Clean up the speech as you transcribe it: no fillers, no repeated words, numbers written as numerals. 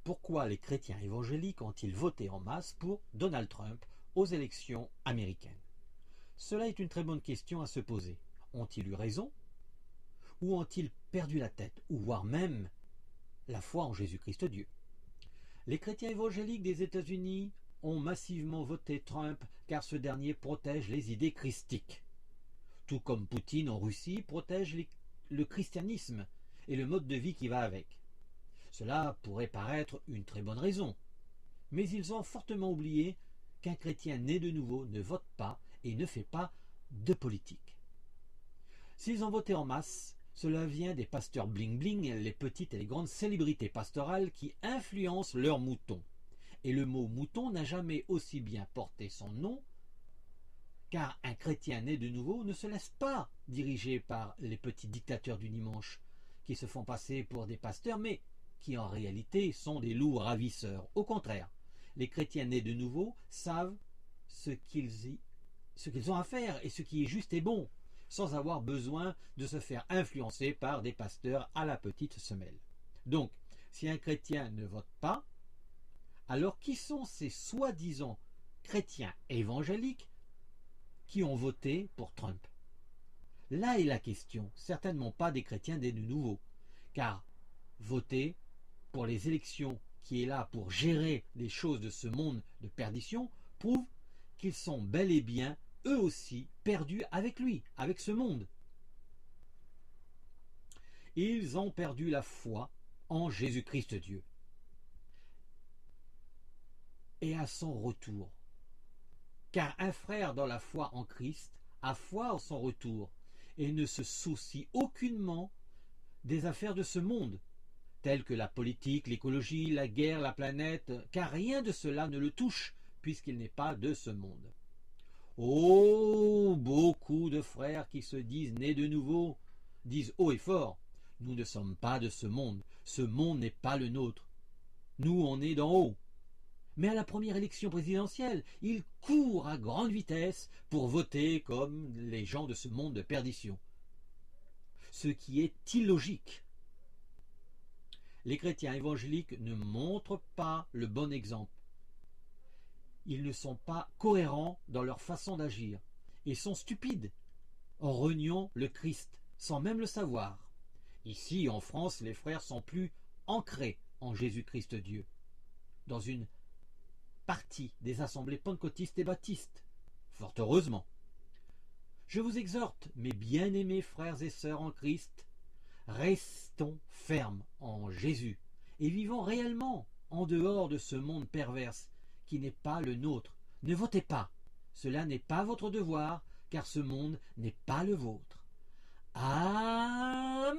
Pourquoi les chrétiens évangéliques ont-ils voté en masse pour Donald Trump aux élections américaines? Cela est une très bonne question à se poser. Ont-ils eu raison? Ou ont-ils perdu la tête, ou voire même la foi en Jésus-Christ Dieu? Les chrétiens évangéliques des États-Unis ont massivement voté Trump car ce dernier protège les idées christiques. Tout comme Poutine en Russie protège le christianisme et le mode de vie qui va avec. Cela pourrait paraître une très bonne raison, mais ils ont fortement oublié qu'un chrétien né de nouveau ne vote pas et ne fait pas de politique. S'ils ont voté en masse, cela vient des pasteurs bling-bling, les petites et les grandes célébrités pastorales qui influencent leurs moutons. Et le mot mouton n'a jamais aussi bien porté son nom, car un chrétien né de nouveau ne se laisse pas diriger par les petits dictateurs du dimanche, qui se font passer pour des pasteurs, mais qui en réalité sont des loups ravisseurs. Au contraire, les chrétiens nés de nouveau savent ce qu'ils ont à faire et ce qui est juste et bon, sans avoir besoin de se faire influencer par des pasteurs à la petite semelle. Donc, si un chrétien ne vote pas, alors qui sont ces soi-disant chrétiens évangéliques qui ont voté pour Trump? Là est la question, certainement pas des chrétiens nés de nouveau, car voter pour les élections qui est là pour gérer les choses de ce monde de perdition prouve qu'ils sont bel et bien eux aussi perdus avec lui, avec ce monde. Ils ont perdu la foi en Jésus-Christ Dieu. Et à son retour. Car un frère dans la foi en Christ a foi en son retour et ne se soucie aucunement des affaires de ce monde, telles que la politique, l'écologie, la guerre, la planète, car rien de cela ne le touche, puisqu'il n'est pas de ce monde. Oh, beaucoup de frères qui se disent nés de nouveau, disent haut et fort, nous ne sommes pas de ce monde n'est pas le nôtre, nous on est d'en haut. Mais à la première élection présidentielle, ils courent à grande vitesse pour voter comme les gens de ce monde de perdition. Ce qui est illogique. Les chrétiens évangéliques ne montrent pas le bon exemple. Ils ne sont pas cohérents dans leur façon d'agir et sont stupides en reniant le Christ sans même le savoir. Ici, en France, les frères sont plus ancrés en Jésus-Christ Dieu, dans une partie des assemblées pentecôtistes et baptistes, fort heureusement. Je vous exhorte, mes bien-aimés frères et sœurs en Christ, restons fermes en Jésus et vivons réellement en dehors de ce monde perverse qui n'est pas le nôtre. Ne votez pas, cela n'est pas votre devoir, car ce monde n'est pas le vôtre. Amen.